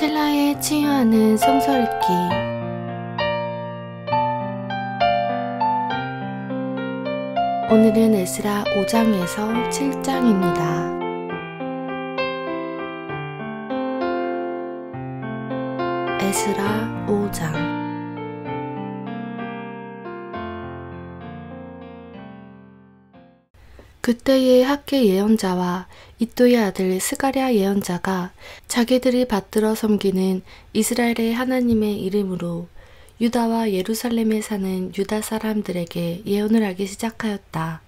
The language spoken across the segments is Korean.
헬라에 치유하는 성서 읽기. 오늘은 에스라 5장에서 7장입니다. 에스라 5장. 그때의 학계 예언자와 이또의 아들 스가랴 예언자가 자기들이 받들어 섬기는 이스라엘의 하나님의 이름으로 유다와 예루살렘에 사는 유다 사람들에게 예언을 하기 시작하였다.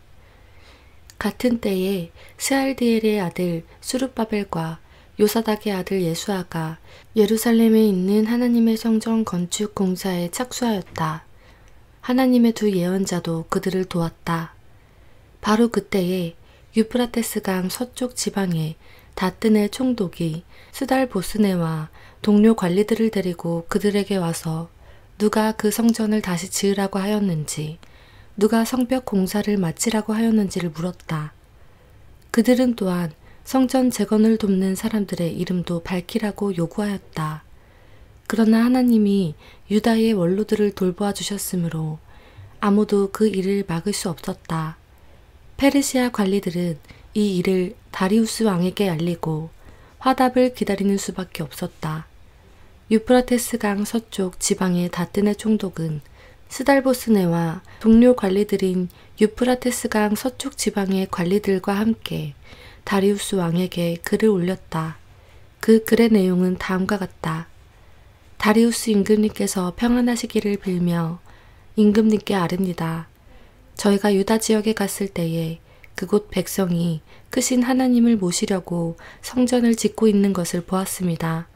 같은 때에 스알디엘의 아들 수룹바벨과 요사닥의 아들 예수아가 예루살렘에 있는 하나님의 성전 건축 공사에 착수하였다. 하나님의 두 예언자도 그들을 도왔다. 바로 그때에 유프라테스강 서쪽 지방에 다뜬의 총독이 스달보스네와 동료 관리들을 데리고 그들에게 와서 누가 그 성전을 다시 지으라고 하였는지, 누가 성벽 공사를 마치라고 하였는지를 물었다. 그들은 또한 성전 재건을 돕는 사람들의 이름도 밝히라고 요구하였다. 그러나 하나님이 유다의 원로들을 돌보아 주셨으므로 아무도 그 일을 막을 수 없었다. 페르시아 관리들은 이 일을 다리우스 왕에게 알리고 화답을 기다리는 수밖에 없었다. 유프라테스강 서쪽 지방의 다뜬의 총독은 스달보스네와 동료 관리들인 유프라테스강 서쪽 지방의 관리들과 함께 다리우스 왕에게 글을 올렸다. 그 글의 내용은 다음과 같다. 다리우스 임금님께서 평안하시기를 빌며 임금님께 아뢰니다. 저희가 유다 지역에 갔을 때에 그곳 백성이 크신 하나님을 모시려고 성전을 짓고 있는 것을 보았습니다.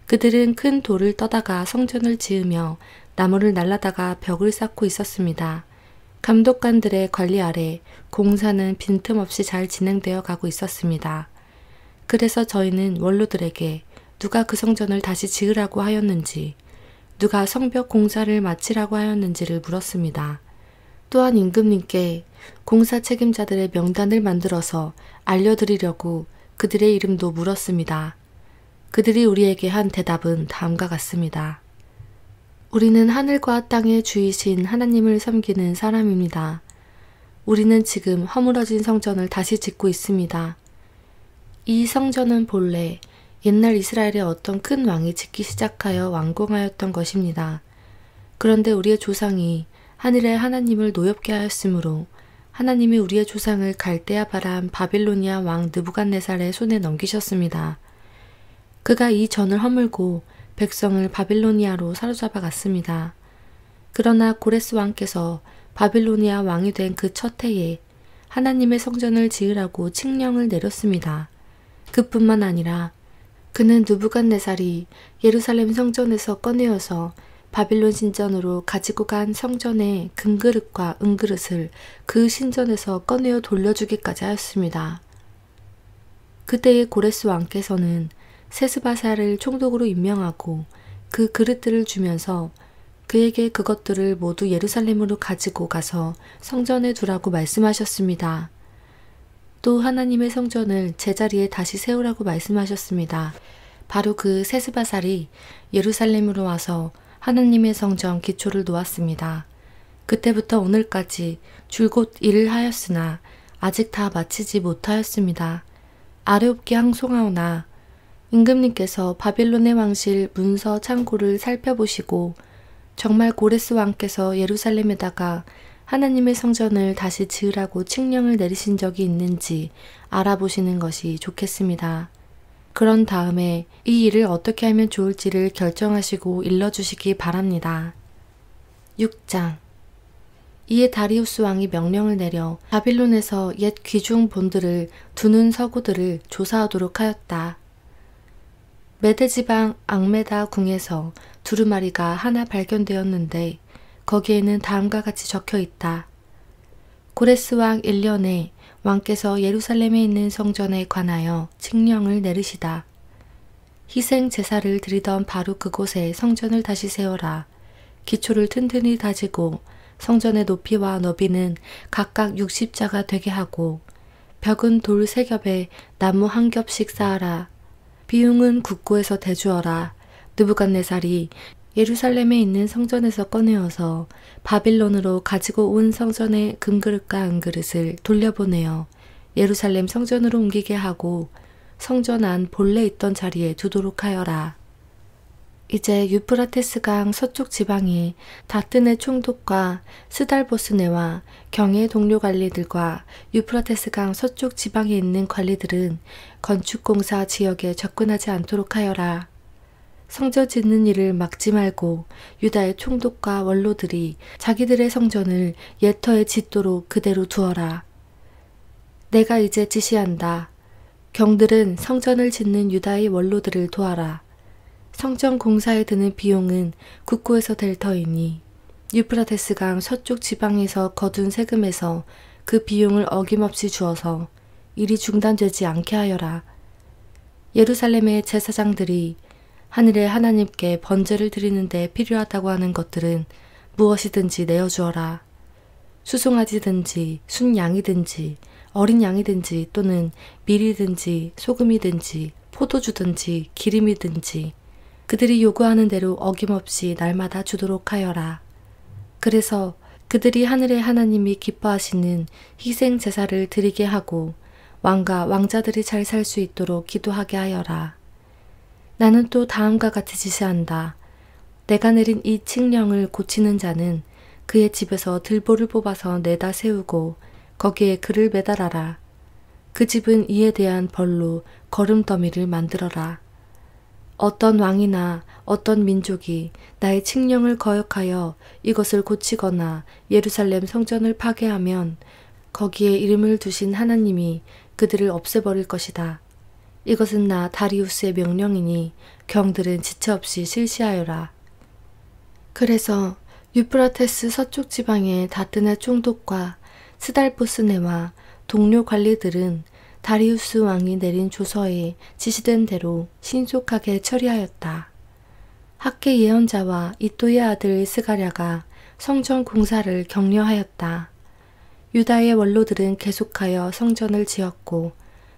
그들은 큰 돌을 떠다가 성전을 지으며 나무를 날라다가 벽을 쌓고 있었습니다. 감독관들의 관리 아래 공사는 빈틈없이 잘 진행되어 가고 있었습니다. 그래서 저희는 원로들에게 누가 그 성전을 다시 지으라고 하였는지, 누가 성벽 공사를 마치라고 하였는지를 물었습니다. 또한 임금님께 공사 책임자들의 명단을 만들어서 알려드리려고 그들의 이름도 물었습니다. 그들이 우리에게 한 대답은 다음과 같습니다. 우리는 하늘과 땅의 주이신 하나님을 섬기는 사람입니다. 우리는 지금 허물어진 성전을 다시 짓고 있습니다. 이 성전은 본래 옛날 이스라엘의 어떤 큰 왕이 짓기 시작하여 완공하였던 것입니다. 그런데 우리의 조상이 하늘의 하나님을 노엽게 하였으므로 하나님이 우리의 조상을 갈대아 바람 바빌로니아 왕 느부갓네살의 손에 넘기셨습니다. 그가 이 전을 허물고 백성을 바빌로니아로 사로잡아 갔습니다. 그러나 고레스 왕께서 바빌로니아 왕이 된 그 첫 해에 하나님의 성전을 지으라고 칙령을 내렸습니다. 그뿐만 아니라 그는 느부갓네살이 예루살렘 성전에서 꺼내어서 바빌론 신전으로 가지고 간 성전의 금그릇과 은그릇을 그 신전에서 꺼내어 돌려주기까지 하였습니다. 그때의 고레스 왕께서는 세스바사를 총독으로 임명하고 그 그릇들을 주면서 그에게 그것들을 모두 예루살렘으로 가지고 가서 성전에 두라고 말씀하셨습니다. 또 하나님의 성전을 제자리에 다시 세우라고 말씀하셨습니다. 바로 그 세스바살이 예루살렘으로 와서 하나님의 성전 기초를 놓았습니다. 그때부터 오늘까지 줄곧 일을 하였으나 아직 다 마치지 못하였습니다. 아뢰옵게 항송하오나 임금님께서 바빌론의 왕실 문서 창고를 살펴보시고 정말 고레스 왕께서 예루살렘에다가 하나님의 성전을 다시 지으라고 칙령을 내리신 적이 있는지 알아보시는 것이 좋겠습니다. 그런 다음에 이 일을 어떻게 하면 좋을지를 결정하시고 일러주시기 바랍니다. 6장. 이에 다리우스 왕이 명령을 내려 바빌론에서 옛 귀중 본들을 두는 서구들을 조사하도록 하였다. 메데 지방 앙메다 궁에서 두루마리가 하나 발견되었는데 거기에는 다음과 같이 적혀 있다. 고레스 왕 1년에 왕께서 예루살렘에 있는 성전에 관하여 칙령을 내리시다. 희생 제사를 드리던 바로 그곳에 성전을 다시 세워라. 기초를 튼튼히 다지고 성전의 높이와 너비는 각각 60자가 되게 하고 벽은 돌 3겹에 나무 1겹씩 쌓아라. 비용은 국고에서 대주어라. 느부갓네살이 예루살렘에 있는 성전에서 꺼내어서 바빌론으로 가지고 온 성전의 금그릇과 은그릇을 돌려보내어 예루살렘 성전으로 옮기게 하고 성전 안 본래 있던 자리에 두도록 하여라. 이제 유프라테스강 서쪽 지방에 다뜨네 총독과 스달보스네와 경의 동료 관리들과 유프라테스강 서쪽 지방에 있는 관리들은 건축공사 지역에 접근하지 않도록 하여라. 성전 짓는 일을 막지 말고 유다의 총독과 원로들이 자기들의 성전을 옛터에 짓도록 그대로 두어라. 내가 이제 지시한다. 경들은 성전을 짓는 유다의 원로들을 도와라. 성전 공사에 드는 비용은 국고에서 될 터이니 유프라테스강 서쪽 지방에서 거둔 세금에서 그 비용을 어김없이 주어서 일이 중단되지 않게 하여라. 예루살렘의 제사장들이 하늘의 하나님께 번제를 드리는 데 필요하다고 하는 것들은 무엇이든지 내어주어라. 수송아지든지 순양이든지 어린 양이든지 또는 밀이든지 소금이든지 포도주든지 기름이든지 그들이 요구하는 대로 어김없이 날마다 주도록 하여라. 그래서 그들이 하늘의 하나님이 기뻐하시는 희생 제사를 드리게 하고 왕과 왕자들이 잘 살 수 있도록 기도하게 하여라. 나는 또 다음과 같이 지시한다. 내가 내린 이 칙령을 고치는 자는 그의 집에서 들보를 뽑아서 내다 세우고 거기에 그를 매달아라. 그 집은 이에 대한 벌로 거름더미를 만들어라. 어떤 왕이나 어떤 민족이 나의 칙령을 거역하여 이것을 고치거나 예루살렘 성전을 파괴하면 거기에 이름을 두신 하나님이 그들을 없애버릴 것이다. 이것은 나 다리우스의 명령이니 경들은 지체 없이 실시하여라. 그래서 유프라테스 서쪽 지방의 다뜨네 총독과 스달보스네와 동료 관리들은 다리우스 왕이 내린 조서에 지시된 대로 신속하게 처리하였다. 학계 예언자와 이또의 아들 스가랴가 성전 공사를 격려하였다. 유다의 원로들은 계속하여 성전을 지었고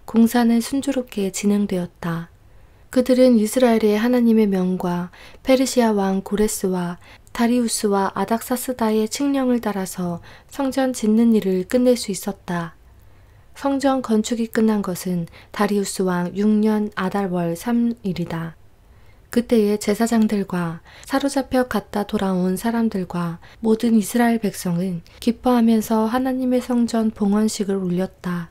공사는 순조롭게 진행되었다. 그들은 이스라엘의 하나님의 명과 페르시아 왕 고레스와 다리우스와 아닥사스다의 칙령을 따라서 성전 짓는 일을 끝낼 수 있었다. 성전 건축이 끝난 것은 다리우스 왕 6년 아달월 3일이다. 그때의 제사장들과 사로잡혀 갔다 돌아온 사람들과 모든 이스라엘 백성은 기뻐하면서 하나님의 성전 봉헌식을 올렸다.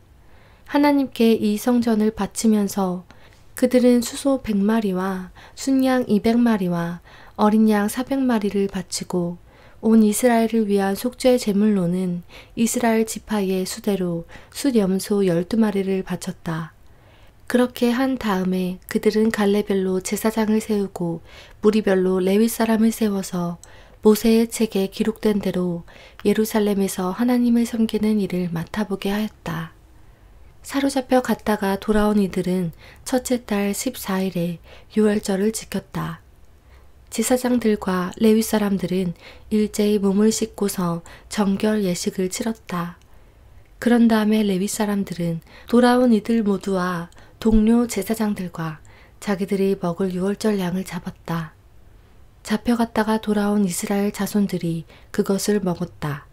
하나님께 이 성전을 바치면서 그들은 수소 100마리와 순양 200마리와 어린 양 400마리를 바치고 온 이스라엘을 위한 속죄 제물로는 이스라엘 지파의 수대로 숫염소 12마리를 바쳤다. 그렇게 한 다음에 그들은 갈래별로 제사장을 세우고 무리별로 레위 사람을 세워서 모세의 책에 기록된 대로 예루살렘에서 하나님을 섬기는 일을 맡아보게 하였다. 사로잡혀 갔다가 돌아온 이들은 첫째 달 14일에 유월절을 지켰다. 제사장들과 레위 사람들은 일제히 몸을 씻고서 정결 예식을 치렀다. 그런 다음에 레위 사람들은 돌아온 이들 모두와 동료 제사장들과 자기들이 먹을 유월절 양을 잡았다. 잡혀갔다가 돌아온 이스라엘 자손들이 그것을 먹었다.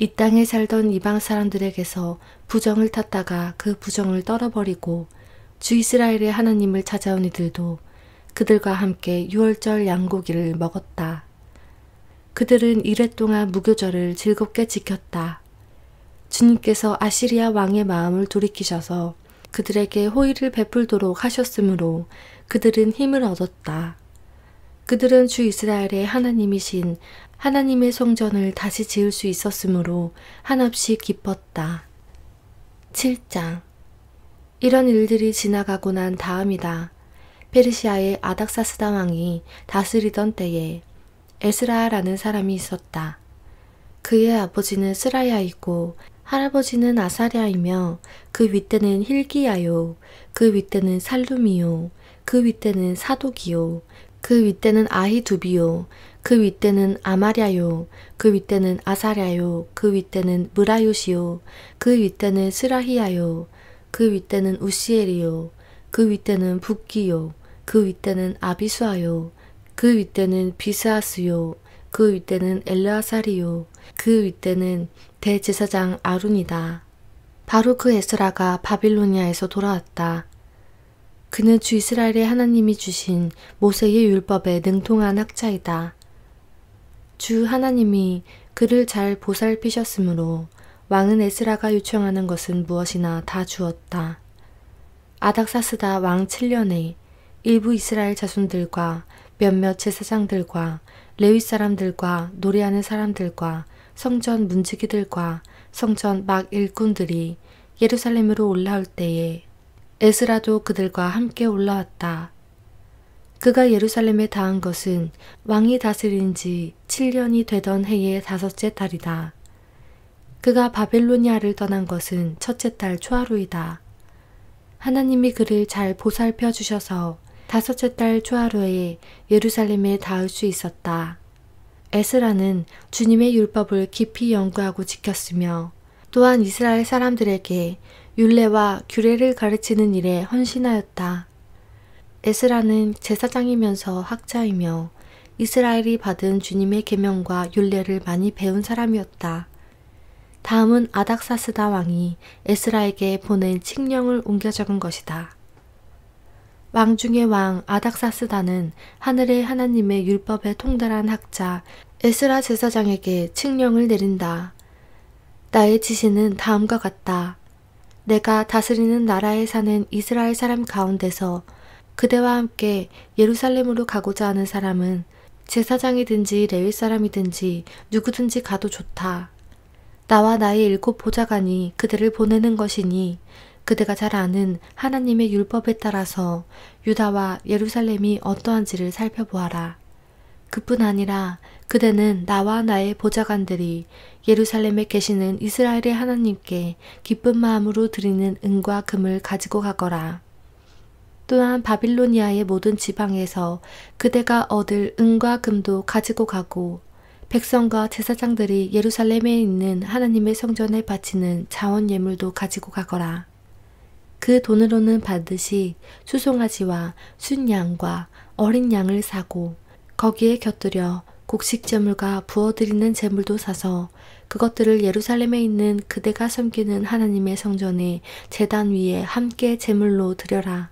이 땅에 살던 이방 사람들에게서 부정을 탔다가 그 부정을 떨어버리고 주 이스라엘의 하나님을 찾아온 이들도 그들과 함께 유월절 양고기를 먹었다. 그들은 이래 동안 무교절을 즐겁게 지켰다. 주님께서 아시리아 왕의 마음을 돌이키셔서 그들에게 호의를 베풀도록 하셨으므로 그들은 힘을 얻었다. 그들은 주 이스라엘의 하나님이신 하나님의 성전을 다시 지을 수 있었으므로 한없이 기뻤다. 7장. 이런 일들이 지나가고 난 다음이다. 페르시아의 아닥사스다 왕이 다스리던 때에 에스라라는 사람이 있었다. 그의 아버지는 스라야이고 할아버지는 아사랴이며 그 윗대는 힐기야요, 그 윗대는 살룸이요, 그 윗대는 사독이요, 그 윗대는 아히두비요, 그 윗대는 아마랴요, 그 윗대는 아사랴요, 그 윗대는 무라요시요, 그 윗대는 스라히야요, 그 윗대는 우시엘이요, 그 윗대는 붓기요, 그 윗대는 아비수아요. 그 윗대는 비스하스요. 그 윗대는 엘르아살이요. 그 윗대는 대제사장 아론이다. 바로 그 에스라가 바빌로니아에서 돌아왔다. 그는 주 이스라엘의 하나님이 주신 모세의 율법에 능통한 학자이다. 주 하나님이 그를 잘 보살피셨으므로 왕은 에스라가 요청하는 것은 무엇이나 다 주었다. 아닥사스다 왕 7년에 일부 이스라엘 자손들과 몇몇 제사장들과 레위 사람들과 노래하는 사람들과 성전 문지기들과 성전 막 일꾼들이 예루살렘으로 올라올 때에 에스라도 그들과 함께 올라왔다. 그가 예루살렘에 닿은 것은 왕이 다스린 지 7년이 되던 해의 5째 달이다. 그가 바벨로니아를 떠난 것은 첫째 달 초하루이다. 하나님이 그를 잘 보살펴 주셔서 5째 달 초하루에 예루살렘에 닿을 수 있었다. 에스라는 주님의 율법을 깊이 연구하고 지켰으며 또한 이스라엘 사람들에게 율례와 규례를 가르치는 일에 헌신하였다. 에스라는 제사장이면서 학자이며 이스라엘이 받은 주님의 계명과 율례를 많이 배운 사람이었다. 다음은 아닥사스다 왕이 에스라에게 보낸 칙령을 옮겨 적은 것이다. 왕 중의 왕 아닥사스다는 하늘의 하나님의 율법에 통달한 학자 에스라 제사장에게 칙령을 내린다. 나의 지시는 다음과 같다. 내가 다스리는 나라에 사는 이스라엘 사람 가운데서 그대와 함께 예루살렘으로 가고자 하는 사람은 제사장이든지 레위 사람이든지 누구든지 가도 좋다. 나와 나의 7 보좌관이 그들을 보내는 것이니 그대가 잘 아는 하나님의 율법에 따라서 유다와 예루살렘이 어떠한지를 살펴보아라. 그뿐 아니라 그대는 나와 나의 보좌관들이 예루살렘에 계시는 이스라엘의 하나님께 기쁜 마음으로 드리는 은과 금을 가지고 가거라. 또한 바빌로니아의 모든 지방에서 그대가 얻을 은과 금도 가지고 가고 백성과 제사장들이 예루살렘에 있는 하나님의 성전에 바치는 자원 예물도 가지고 가거라. 그 돈으로는 반드시 수송아지와 순양과 어린 양을 사고 거기에 곁들여 곡식제물과 부어드리는 제물도 사서 그것들을 예루살렘에 있는 그대가 섬기는 하나님의 성전의 제단 위에 함께 제물로 드려라.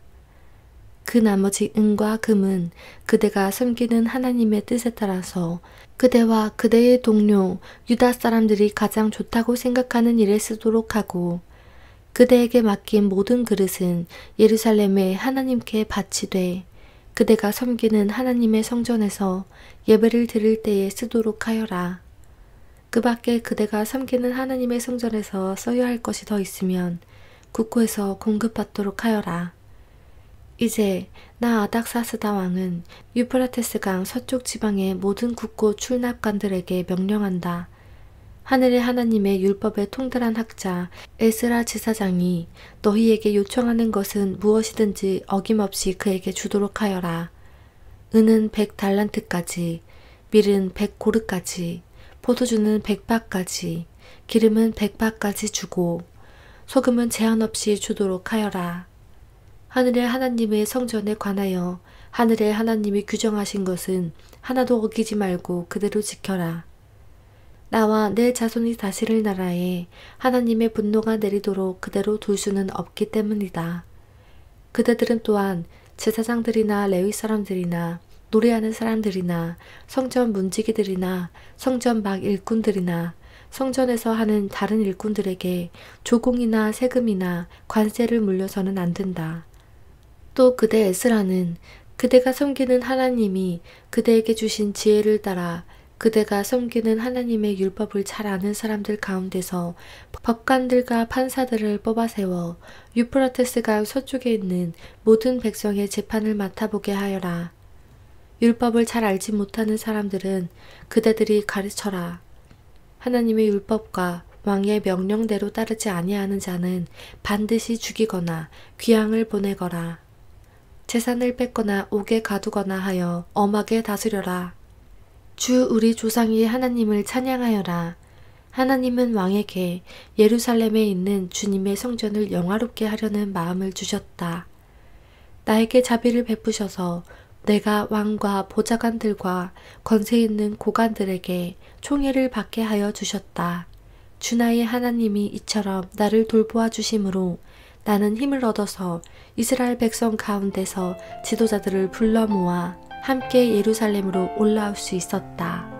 그 나머지 은과 금은 그대가 섬기는 하나님의 뜻에 따라서 그대와 그대의 동료 유다 사람들이 가장 좋다고 생각하는 일에 쓰도록 하고 그대에게 맡긴 모든 그릇은 예루살렘에 하나님께 바치되 그대가 섬기는 하나님의 성전에서 예배를 드릴 때에 쓰도록 하여라. 그 밖에 그대가 섬기는 하나님의 성전에서 써야 할 것이 더 있으면 국고에서 공급받도록 하여라. 이제 나 아닥사스다 왕은 유프라테스강 서쪽 지방의 모든 국고 출납관들에게 명령한다. 하늘의 하나님의 율법에 통달한 학자 에스라 제사장이 너희에게 요청하는 것은 무엇이든지 어김없이 그에게 주도록 하여라. 은은 100달란트까지, 밀은 100고르까지, 포도주는 100바까지, 기름은 100바까지 주고 소금은 제한 없이 주도록 하여라. 하늘의 하나님의 성전에 관하여 하늘의 하나님이 규정하신 것은 하나도 어기지 말고 그대로 지켜라. 나와 내 자손이 다스릴 나라에 하나님의 분노가 내리도록 그대로 둘 수는 없기 때문이다. 그대들은 또한 제사장들이나 레위 사람들이나 노래하는 사람들이나 성전 문지기들이나 성전 막 일꾼들이나 성전에서 하는 다른 일꾼들에게 조공이나 세금이나 관세를 물려서는 안 된다. 또 그대 에스라는 그대가 섬기는 하나님이 그대에게 주신 지혜를 따라 그대가 섬기는 하나님의 율법을 잘 아는 사람들 가운데서 법관들과 판사들을 뽑아 세워 유프라테스강 서쪽에 있는 모든 백성의 재판을 맡아보게 하여라. 율법을 잘 알지 못하는 사람들은 그대들이 가르쳐라. 하나님의 율법과 왕의 명령대로 따르지 아니하는 자는 반드시 죽이거나 귀양을 보내거라. 재산을 뺏거나 옥에 가두거나 하여 엄하게 다스려라. 주 우리 조상의 하나님을 찬양하여라. 하나님은 왕에게 예루살렘에 있는 주님의 성전을 영화롭게 하려는 마음을 주셨다. 나에게 자비를 베푸셔서 내가 왕과 보좌관들과 권세 있는 고관들에게 총애를 받게 하여 주셨다. 주 나의 하나님이 이처럼 나를 돌보아 주심으로 나는 힘을 얻어서 이스라엘 백성 가운데서 지도자들을 불러 모아 함께 예루살렘으로 올라올 수 있었다.